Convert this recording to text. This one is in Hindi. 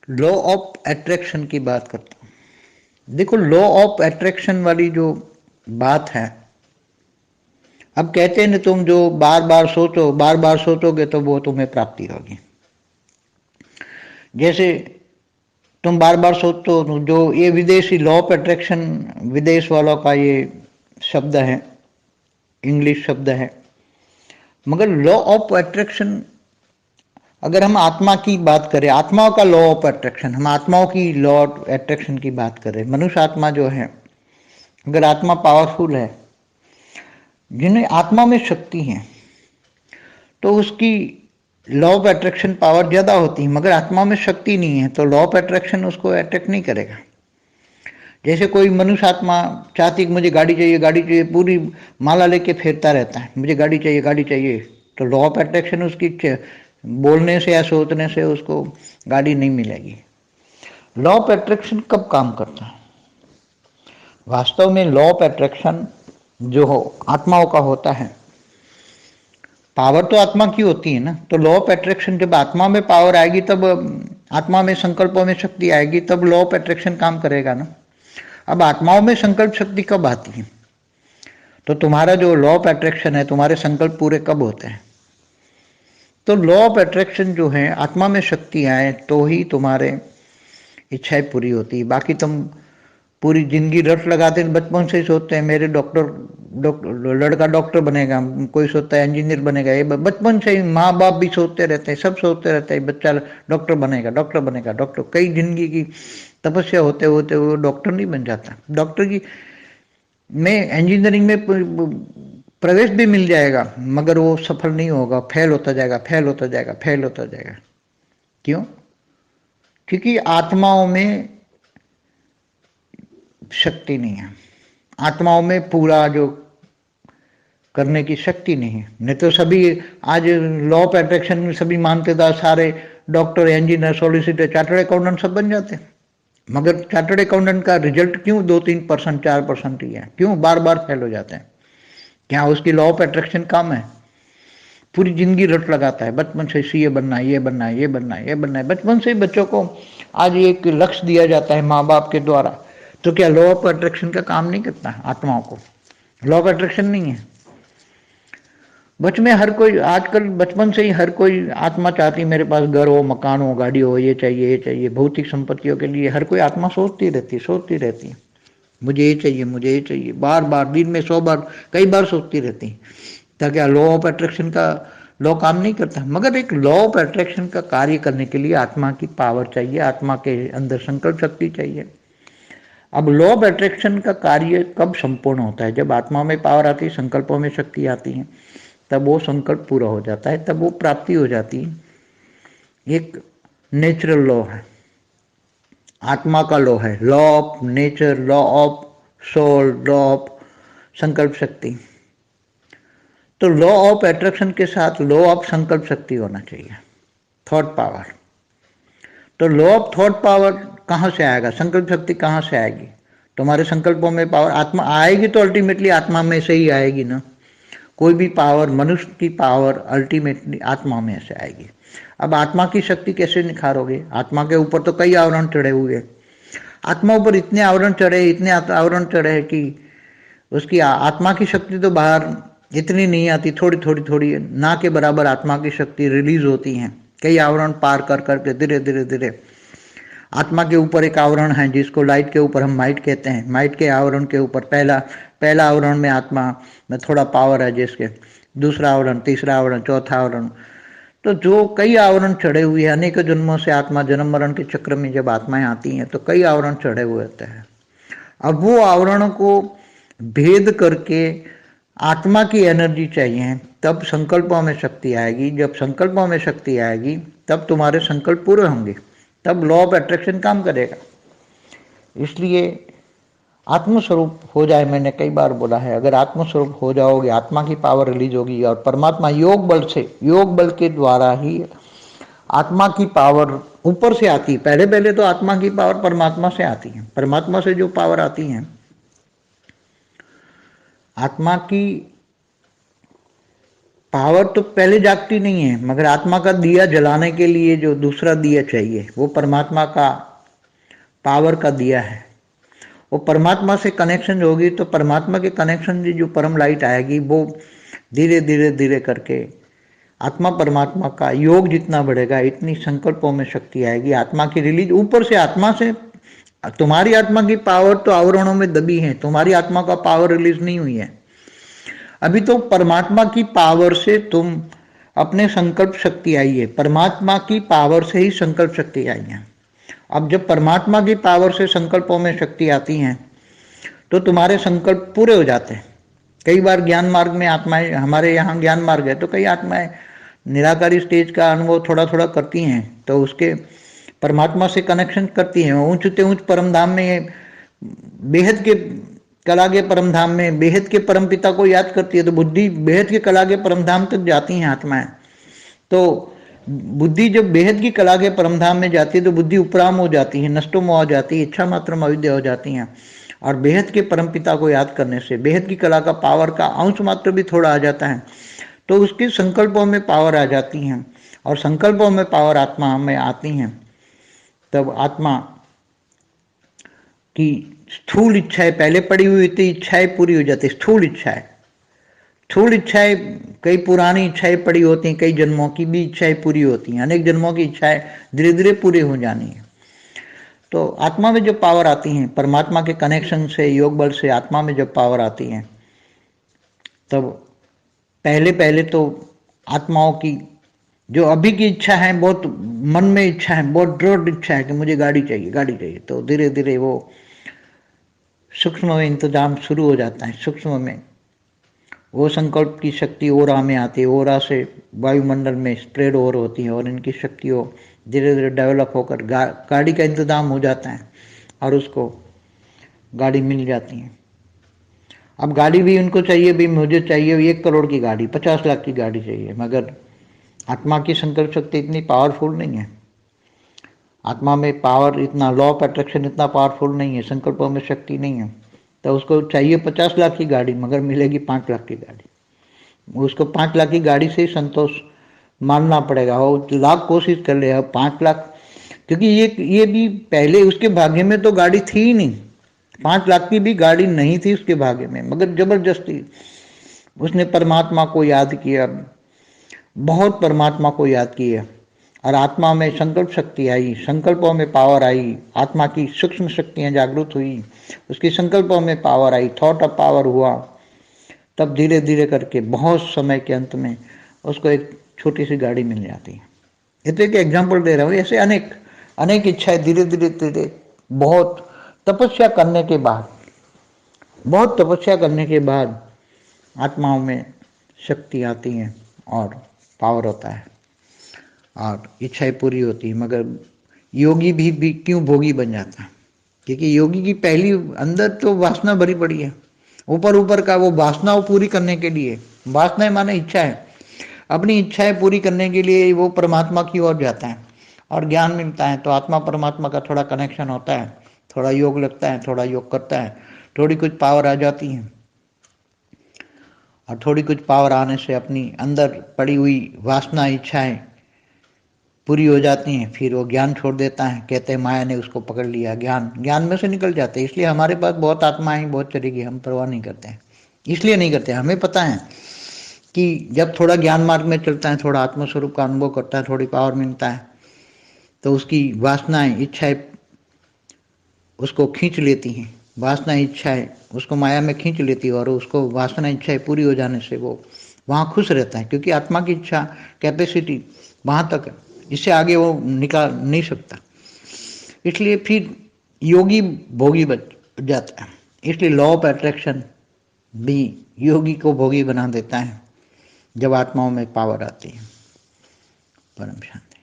लॉ ऑफ अट्रैक्शन की बात करता हूँ। देखो, लॉ ऑफ अट्रैक्शन वाली जो बात है, अब कहते हैं ना, तुम जो बार बार सोचो, बार बार सोचोगे तो वो तुम्हें प्राप्ति होगी। जैसे तुम बार बार सोचो, जो ये विदेशी लॉ ऑफ अट्रैक्शन, विदेश वालों का ये शब्द है, इंग्लिश शब्द है, मगर लॉ ऑफ अट्रैक्शन अगर हम आत्मा की बात करें, आत्माओं का लॉ ऑफ अट्रैक्शन, हम आत्माओं की लॉ ऑफ अट्रैक्शन की बात करें, मनुष्य आत्मा जो है, अगर आत्मा पावरफुल है, जिन्हें आत्मा में शक्ति है, तो उसकी लॉ ऑफ अट्रैक्शन पावर ज़्यादा होती है। मगर आत्मा में शक्ति नहीं है तो लॉ ऑफ अट्रैक्शन उसको अट्रैक्ट नहीं करेगा। जैसे कोई मनुष्य आत्मा चाहती कि मुझे गाड़ी चाहिए, गाड़ी चाहिए, पूरी माला लेके फेरता रहता है, मुझे गाड़ी चाहिए, गाड़ी चाहिए, तो लॉ ऑफ अट्रैक्शन उसकी बोलने से या सोचने से उसको गाड़ी नहीं मिलेगी। लॉ ऑफ अट्रैक्शन कब काम करता है? वास्तव में लॉ ऑफ अट्रैक्शन जो हो आत्माओं का होता है, पावर तो आत्मा की होती है ना, तो लॉ ऑफ अट्रैक्शन जब आत्मा में पावर आएगी, तब आत्मा में संकल्पों में शक्ति आएगी, तब लॉ ऑफ अट्रैक्शन काम करेगा ना। अब आत्माओं में संकल्प शक्ति कब आती है? तो तुम्हारा जो लॉ ऑफ अट्रैक्शन है, तुम्हारे संकल्प पूरे कब होते हैं? तो लॉ ऑफ अट्रैक्शन जो है, आत्मा में शक्ति आए तो ही तुम्हारे इच्छाएं पूरी होती है। बाकी तुम पूरी जिंदगी रट लगाते हैं, बचपन से ही सोचते हैं मेरे लड़का डॉक्टर बनेगा, कोई सोचता है इंजीनियर बनेगा, ये बचपन से ही माँ बाप भी सोचते रहते हैं, सब सोचते रहते हैं बच्चा डॉक्टर बनेगा, डॉक्टर बनेगा, डॉक्टर। कई जिंदगी की तपस्या होते होते वो डॉक्टर नहीं बन जाता। डॉक्टर की में इंजीनियरिंग में प्रवेश भी मिल जाएगा, मगर वो सफल नहीं होगा, फेल होता जाएगा, फेल होता जाएगा, फेल होता जाएगा। क्यों? क्योंकि आत्माओं में शक्ति नहीं है, आत्माओं में पूरा जो करने की शक्ति नहीं है। नहीं तो सभी आज लॉ ऑफ अट्रैक्शन में सभी मानते था, सारे doctor, engineer, solicitor, chartered accountant सब बन जाते हैं। मगर चार्टर्ड अकाउंटेंट का रिजल्ट क्यों 2-3%, 4% ही है? क्यों बार बार फेल हो जाते हैं? क्या उसकी लॉ ऑफ अट्रैक्शन कम है? पूरी जिंदगी रट लगाता है, बचपन से सीए बनना है, ये बनना है, ये बनना है, ये बनना है। बचपन से बच्चों को आज एक लक्ष्य दिया जाता है माँ बाप के द्वारा, तो क्या लॉ ऑफ अट्रैक्शन का काम नहीं करता है? आत्माओं को लॉ ऑफ अट्रैक्शन नहीं है। बच में हर कोई आजकल बचपन से ही हर कोई आत्मा चाहती मेरे पास घर हो, मकान हो, गाड़ी हो, ये चाहिए, ये चाहिए। भौतिक संपत्तियों के लिए हर कोई आत्मा सोचती रहती है, मुझे ये चाहिए, मुझे ये चाहिए, बार बार दिन में 100 बार, कई बार सोचती रहती। ताकि लॉ ऑफ अट्रैक्शन का लॉ काम नहीं करता। मगर एक लॉ ऑफ अट्रैक्शन का कार्य करने के लिए आत्मा की पावर चाहिए, आत्मा के अंदर संकल्प शक्ति चाहिए। अब लॉ ऑफ अट्रैक्शन का कार्य कब संपूर्ण होता है? जब आत्मा में पावर आती है, संकल्पों में शक्ति आती है, तब वो संकल्प पूरा हो जाता है, तब वो प्राप्ति हो जाती है। एक नेचुरल लॉ है, आत्मा का लॉ है, law of nature, law of soul, law of संकल्प शक्ति। तो लॉ ऑफ अट्रैक्शन के साथ लॉ ऑफ संकल्प शक्ति होना चाहिए, थॉट पावर। तो लॉ ऑफ थॉट पावर कहाँ से आएगा? संकल्प शक्ति कहाँ से आएगी? तुम्हारे संकल्पों में पावर आत्मा आएगी तो अल्टीमेटली आत्मा में से ही आएगी ना। कोई भी पावर, मनुष्य की पावर अल्टीमेटली आत्मा में से आएगी। अब आत्मा की शक्ति कैसे निखारोगे? आत्मा के ऊपर तो कई आवरण चढ़े हुए हैं, आत्मा ऊपर इतने आवरण चढ़े, इतने आवरण चढ़े हैं कि उसकी आत्मा की शक्ति तो बाहर इतनी नहीं आती, थोड़ी थोड़ी थोड़ी ना के बराबर आत्मा की शक्ति रिलीज होती है, कई आवरण पार कर करके धीरे धीरे धीरे। आत्मा के ऊपर एक आवरण है जिसको लाइट के ऊपर हम माइट कहते हैं। माइट के आवरण के ऊपर पहला आवरण में आत्मा में थोड़ा पावर है, जिसके दूसरा आवरण, तीसरा आवरण, चौथा आवरण, तो जो कई आवरण चढ़े हुए हैं। अनेक जन्मों से आत्मा जन्म मरण के चक्र में जब आत्माएं आती हैं तो कई आवरण चढ़े हुए होते हैं। अब वो आवरणों को भेद करके आत्मा की एनर्जी चाहिए, तब संकल्पों में शक्ति आएगी। जब संकल्पों में शक्ति आएगी तब तुम्हारे संकल्प पूरे होंगे, तब लॉ ऑफ अट्रैक्शन काम करेगा। इसलिए आत्मस्वरूप हो जाए, मैंने कई बार बोला है, अगर आत्मस्वरूप हो जाओगे, आत्मा की पावर रिलीज होगी और परमात्मा योग बल से, योग बल के द्वारा ही आत्मा की पावर ऊपर से आती है। पहले पहले तो आत्मा की पावर परमात्मा से आती है। परमात्मा से जो पावर आती है, आत्मा की पावर तो पहले जागती नहीं है, मगर आत्मा का दिया जलाने के लिए जो दूसरा दिया चाहिए वो परमात्मा का पावर का दिया है। वो परमात्मा से कनेक्शन होगी तो परमात्मा के कनेक्शन से जो परम लाइट आएगी वो धीरे धीरे धीरे करके आत्मा परमात्मा का योग जितना बढ़ेगा इतनी संकल्पों में शक्ति आएगी। आत्मा की रिलीज ऊपर से, आत्मा से, तुम्हारी आत्मा की पावर तो आवरणों में दबी है, तुम्हारी आत्मा का पावर रिलीज नहीं हुई है अभी। तो परमात्मा की पावर से तुम अपने संकल्प शक्ति आई है, परमात्मा की पावर से ही संकल्प शक्ति आई है। अब जब परमात्मा की पावर से संकल्पों में शक्ति आती है तो तुम्हारे संकल्प पूरे हो जाते हैं। कई बार ज्ञान मार्ग में आत्माएं, हमारे यहाँ ज्ञान मार्ग है तो कई आत्माएं निराकारी स्टेज का अनुभव थोड़ा थोड़ा करती हैं तो उसके परमात्मा से कनेक्शन करती हैं, ऊंचते ऊंच परम धाम में, बेहद के कला के परम धाम में बेहद के परम पिता को याद करती है तो बुद्धि बेहद के कला के परम धाम तक जाती हैं आत्माएं। तो बुद्धि जब बेहद की कला के परम धाम में जाती है तो बुद्धि उपराम हो जाती है, नष्टोम हो जाती है, इच्छा मात्र अविद्या हो जाती है। और बेहद के परम पिता को याद करने से बेहद की कला का पावर का अंश मात्र भी थोड़ा आ जाता है तो उसके संकल्पों में पावर आ जाती हैं और संकल्पों में पावर आत्मा में आती हैं। तब आत्मा की स्थूल इच्छाएं, पहले पड़ी हुई थी इच्छाएं पूरी हो जाती, स्थूल इच्छाएं, स्थूल इच्छाएं, कई पुरानी इच्छाएं पड़ी होती हैं, कई जन्मों की भी इच्छाएं पूरी होती हैं, अनेक जन्मों की इच्छाएं धीरे धीरे पूरी हो जानी है। तो आत्मा में जब पावर आती है, परमात्मा के कनेक्शन से, योग बल से आत्मा में जब पावर आती है तब पहले पहले तो आत्माओं की जो अभी की इच्छा है, बहुत मन में इच्छा है, बहुत दृढ़ इच्छा है कि मुझे गाड़ी चाहिए गाड़ी चाहिए, तो धीरे धीरे वो सूक्ष्म में इंतजाम शुरू हो जाता है। सूक्ष्म में वो संकल्प की शक्ति ओरा में आती है, ओरा से वायुमंडल में स्प्रेड ओवर होती है और इनकी शक्तियों धीरे धीरे डेवलप होकर गाड़ी का इंतजाम हो जाता है और उसको गाड़ी मिल जाती है। अब गाड़ी भी उनको चाहिए, भी मुझे चाहिए 1 करोड़ की गाड़ी, 50 लाख की गाड़ी चाहिए, मगर आत्मा की संकल्प शक्ति इतनी पावरफुल नहीं है। आत्मा में पावर इतना, लॉ ऑफ अट्रैक्शन इतना पावरफुल नहीं है, संकल्पों में शक्ति नहीं है। तो उसको चाहिए 50 लाख की गाड़ी मगर मिलेगी 5 लाख की गाड़ी। उसको 5 लाख की गाड़ी से ही संतोष मानना पड़ेगा, वो लाख कोशिश कर ले, अब 5 लाख, क्योंकि ये भी पहले उसके भाग्य में तो गाड़ी थी ही नहीं, 5 लाख की भी गाड़ी नहीं थी उसके भाग्य में, मगर जबरदस्ती उसने परमात्मा को याद किया, बहुत परमात्मा को याद किया और आत्मा में संकल्प शक्ति आई, संकल्पों में पावर आई, आत्मा की सूक्ष्म शक्तियां जागृत हुई, उसकी संकल्पों में power I, thought of power हुआ। तब धीरे धीरे करके बहुत समय के अंत में उसको एक छोटी सी गाड़ी मिल जाती है। इतने के एग्जाम्पल दे रहा हूँ, ऐसे अनेक अनेक इच्छाएं धीरे धीरे धीरे बहुत तपस्या करने के बाद, बहुत तपस्या करने के बाद आत्माओं में शक्ति आती है और पावर होता है और इच्छाएं पूरी होती है। मगर योगी भी क्यों भोगी बन जाता है? क्योंकि योगी की पहली अंदर तो वासना भरी पड़ी है, ऊपर ऊपर का वो वासनाओं पूरी करने के लिए, वासनाएं माने इच्छा है, अपनी इच्छाएं पूरी करने के लिए वो परमात्मा की ओर जाता है और ज्ञान मिलता है तो आत्मा परमात्मा का थोड़ा कनेक्शन होता है, थोड़ा योग लगता है, थोड़ा योग करता है, थोड़ी कुछ पावर आ जाती है और थोड़ी कुछ पावर आने से अपनी अंदर पड़ी हुई वासना इच्छाएं पूरी हो जाती हैं। फिर वो ज्ञान छोड़ देता है, कहते हैं माया ने उसको पकड़ लिया, ज्ञान में से निकल जाते हैं। इसलिए हमारे पास बहुत आत्माएं बहुत चलेगी, हम परवाह नहीं करते हैं, इसलिए नहीं करते। हमें पता है कि जब थोड़ा ज्ञान मार्ग में चलता है, थोड़ा आत्मस्वरूप का अनुभव करता है, थोड़ी पावर मिलता है तो उसकी वासनाएं इच्छाएं उसको खींच लेती हैं, वासना इच्छाएं उसको माया में खींच लेती है और उसको वासना इच्छाएं पूरी हो जाने से वो वहाँ खुश रहता है, क्योंकि आत्मा की इच्छा कैपेसिटी वहाँ तक है, इससे आगे वो निकाल नहीं सकता। इसलिए फिर योगी भोगी बन जाता है। इसलिए लॉ ऑफ अट्रैक्शन भी योगी को भोगी बना देता है जब आत्माओं में पावर आती है। परम शांति।